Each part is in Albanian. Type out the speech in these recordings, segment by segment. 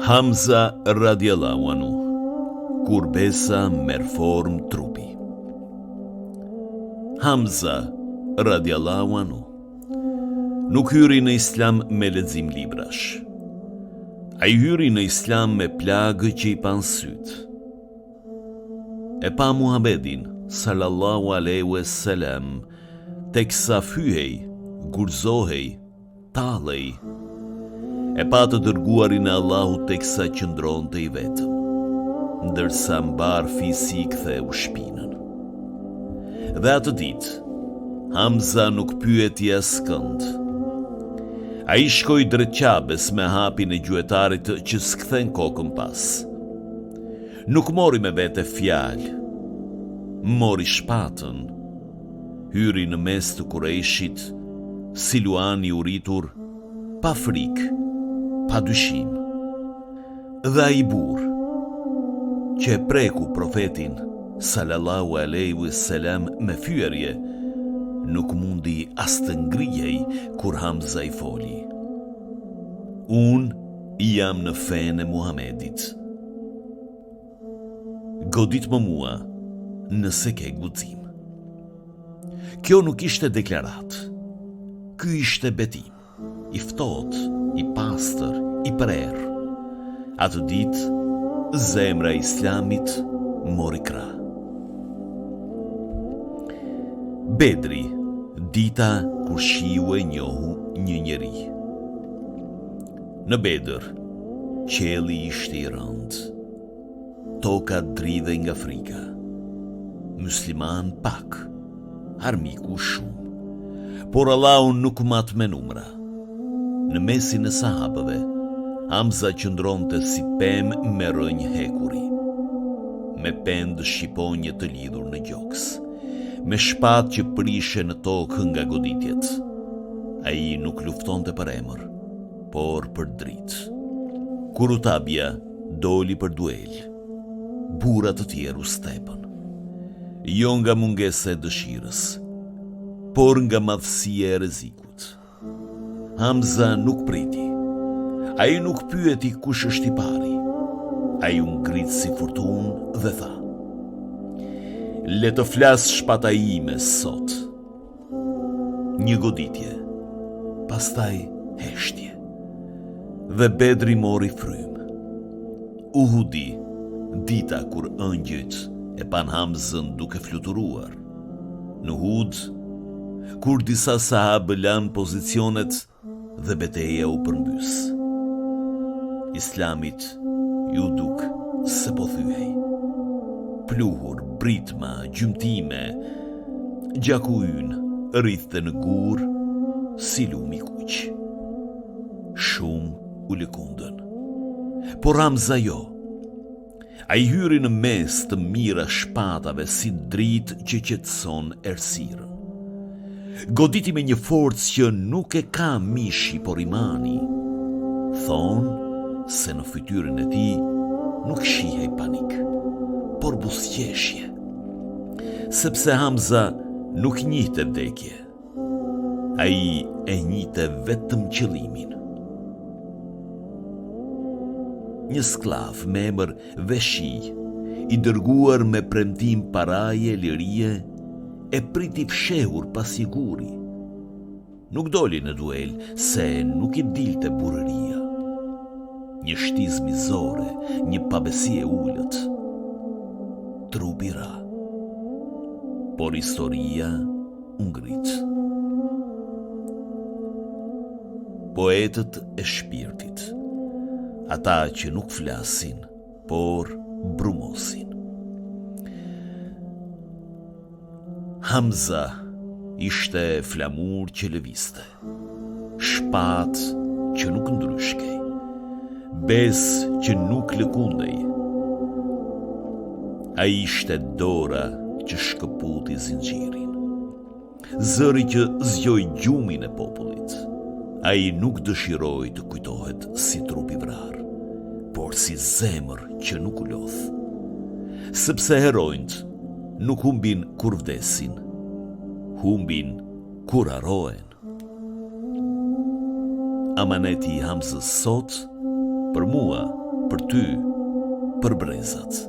Hamza radiallahu anhu, kur besa merr formë trupi. Hamza radiallahu anhu nuk hyri në islam me lexim librash. Ai hyri në islam me plagë që i pan syt. E pa Muhamedin sallallahu alaihi wasallam teksa fyhej, gurzohej, tallej. E pa të dërguarin e Allahut teksa qëndronte i vetëm, ndërsa mbar fizik theu shpinën. Dhe atë ditë, Hamza nuk pyeti askënd. Ai shkoi drejt Qabes me hapin e gjuetarit që s'kthen kokën pas. Nuk mori me vete fjalë, mori shpatën, hyri në mes të Kurejshit, si luan i uritur, pa frikë, pa dyshim. Dhe ai burr që e preku profetin sallallahu alaihi wasallam me fyerje, nuk mundi as të ngrihej kur Hamza i foli. Unë jam në fenë e Muhamedit. Godit më mua nëse ke guxim. Kjo nuk ishte deklarat. Ky ishte betim, i ftohtë, i pastër, i prerë. Atë ditë, zemra e Islamit mori krah. Bedri, dita kur shiu e njohu një njeri. Në Bedër, qelli ishte i rëndë. Toka dridhe nga frika. Musliman pak, armiku shumë. Por Allahu nuk mat me numra. Në mesin e sahabëve, Hamza qëndronte si pemë me rënjë hekuri, me pendë shqiponje të lidhur në gjoks, me shpatë që prishe në tokë nga goditjet. Ai nuk luftonte për emër, por për dritë. Kur Utabja doli për duel, burrat të tjerë u stepën, jo nga mungesa e dëshirës, por nga madhësia e rrezikut. Hamza nuk priti. Ai nuk pyeti kush është i pari. Ai u ngrit si furtunë dhe tha: le të flas shpata ime sot. Një goditje, pastaj heshtje. Dhe Bedri mori frymë. Uhudi, dita kur ëngjëjt e pan Hamzën duke fluturuar. Në Uhud, kur disa sahabë lanë pozicionet dhe betejë u përmbys. Islamit ju duk se po thyej. Pluhur, britma, gjymtime, gjaku ynë rrithte në gur si lumi kuq. Shumë u lëkundën. Por Hamza jo. Ai hyri në mes të mira shpatave si dritë që qetëson errësirën. Goditi me një forcë që nuk e ka mishi por imani. Thonë se në fytyrën e tij nuk shihej panik, por buzëqeshje. Sepse Hamza nuk njihte vdekje. Ai e njihte vetëm qëllimin. Një sklav me emër Veshi, i dërguar me premtim paraje, lirie, e priti fshehur pas i guri. Nuk doli në duel se nuk i dilte burëria. Një shtizë mizore, një pabesi e ullët. Trupi ra. Por historia u ngrit. Poetët e shpirtit, ata që nuk flasin, por brumosin. Hamza ishte flamur që lëviste, shpatë që nuk ndryshkej, bes që nuk lëkundej. Ai ishte dora që shkëputi zinxhirin, zëri që zgjoi gjumin e popullit. Ai nuk dëshiroi të kujtohet si trup i vrar, por si zemër që nuk u lodh. Sepse heronjt nuk humbin kur vdesin, humbin kur harrohen. amaneti I Hamzës sot, për mua, për ty, për brezat.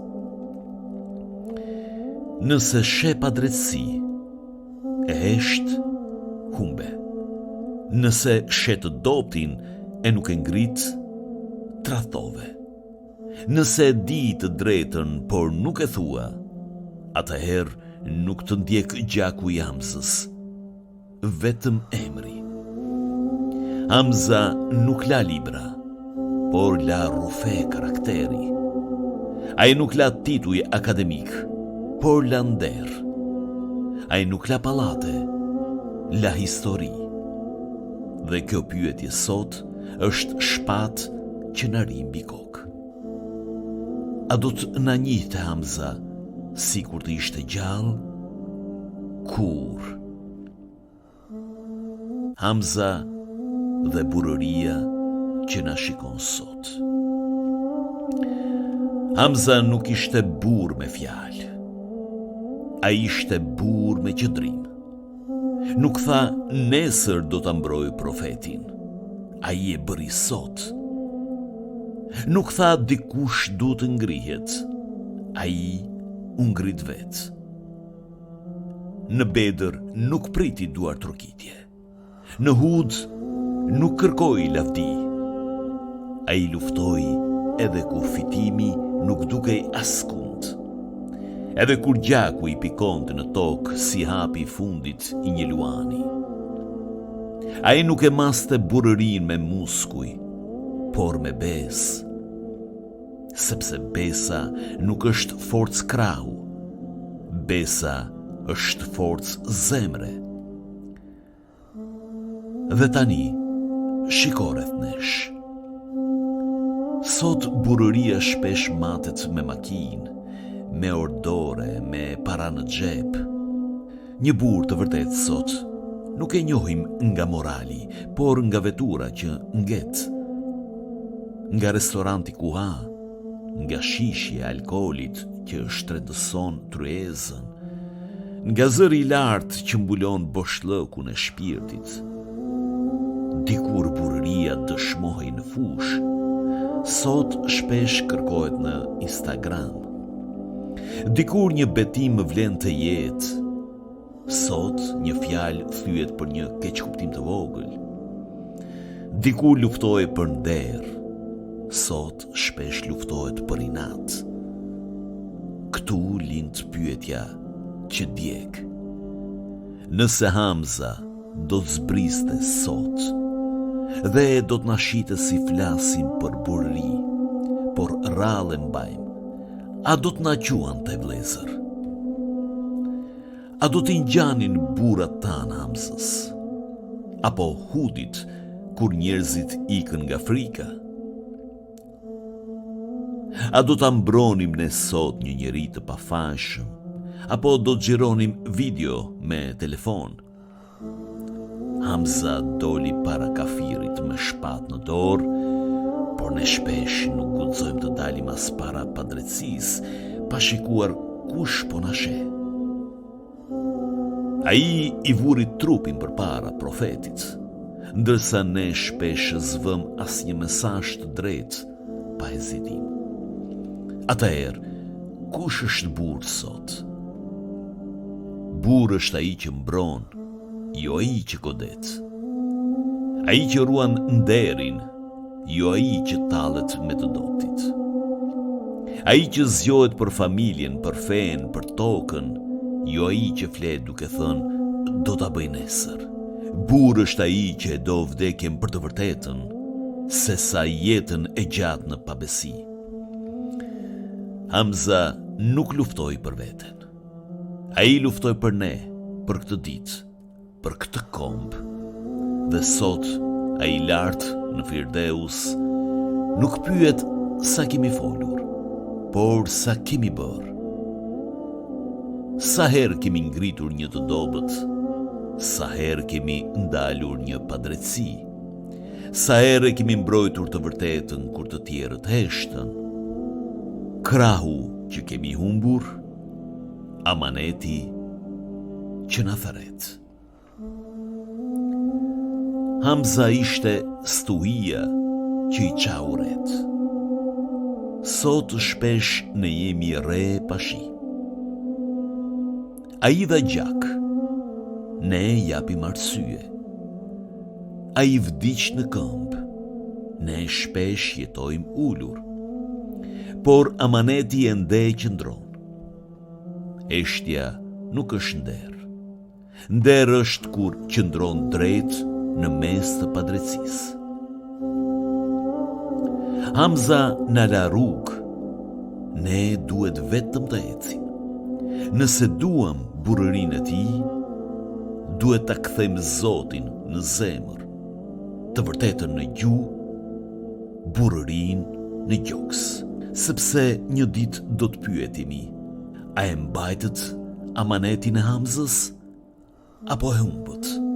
Nëse she pa drejtësi, e hesht, humbe. Nëse she të doptin e nuk e ngrit, tradhove. Nëse di të drejtën, por nuk e thua, atëherë nuk të ndjek gjaku I Hamzës, vetëm emri. Hamza nuk la libra, por la rufe karakteri. Ai nuk la tituj akademik, por la nder. Ai nuk la pallate, la histori. Dhe kjo pyetje sot është shpatë që na ri mbi kokë. A do të na njihte Hamza sikur të ishte gjallë? Kur? Hamza dhe burëria që na shikon sot. Hamza nuk ishte burr me fjalë. Ai ishte burr me qëndrim. Nuk tha nesër do ta mbroj profetin. Ai e bëri sot. Nuk tha dikush du të ngrihet. Ai u ngrit vet. Në Bedër nuk priti duar trokitje. Në Hud nuk kërkoi lavdi. Ai luftoi edhe kur fitimi nuk dukej askund. Edhe kur gjaku I pikonte në tokë si hapi I fundit I një luani. Ai nuk e maste burërin me muskuj, por me besë. Sepse besa nuk është forcë krahu. Besa është forcë zemre. Dhe tani, shiko rreth nesh. Sot burëria shpesh matet me makinë, me ordore, me para në xhep. Një burr të vërtet sot nuk e njohim nga morali, por nga vetura që nget. Nga restoranti ku ha, nga shishja e alkoolit që shtrëndëson tryezën, nga zëri I lartë që mbulon boshllëkun e shpirtit. Dikur burëria dëshmohej në fush, sot shpesh kërkohet në Instagram. Dikur një betim vlen të jetë, sot një fjalë thyet për një keqkuptim të vogël. Dikur luftohej për nder, sot shpesh luftohet për inat. Këtu lind pyetja që djeg. Nëse Hamza do të zbriste sot, dhe do të na shite si flasim për burri, por rrallë mbajmë, a do të na quan të vlezër? A do t'i ngjanin burrat tanë Hamzës? Apo Hudit, kur njerëzit ikën nga frika? A do ta mbronim ne sot një njeri të pafajshëm? Apo do të xhironim video me telefon? Hamza doli para kafirit me shpatë në dorë, por ne shpesh nuk guxojmë të dalim as para padrejtësisë, pa shikuar kush po na sheh. Ai I vuri trupin përpara profetit, ndërsa ne shpesh zvëm asnjë mesazh të drejtë pa hezitim. Atëherë, kush është burr sot? Burr është ai që mbron, jo ai që godet. Ai që ruan nderin, jo ai që tallet me të doptit. Ai që zgjohet për familjen, për fen, për tokën, jo ai që flet duke thënë do ta bëj nesër. Burr është ai që e do vdekjen për të vërtetën, sesa jetën e gjatë në pabesi. Hamza nuk luftoi për veten. Ai luftoi për ne, për këtë ditë, për këtë komb. Dhe sot ai lart në Firdeus nuk pyet sa kemi folur, por sa kemi bërë. Sa herë kemi ngritur një të dobët, sa herë kemi ndalur një padrejtësi, sa herë kemi mbrojtur të vërtetën kur të tjerët heshtën. Krahu që kemi humbur, amaneti që na thret. Hamza ishte stuhia që I qauret. Sot shpesh ne jemi re pashi. Ai dha gjak, ne japim arsye. Ai vdiq në këmbë, ne shpesh jetojmë ulur. Por amaneti ende qëndron. Eshtja nuk është nder. Nder është kur qëndron drejt në mes të padrejtisë. Hamza na la rrugë, ne duhet vetëm të ecim. Nëse duam burërinë e tij, duhet ta kthejmë Zotin në zemër, të vërtetën në gjuhë, burërinë në gjoks. Sepse një ditë do të pyetemi, a e mbajtët amanetin e Hamzës, apo e humbët?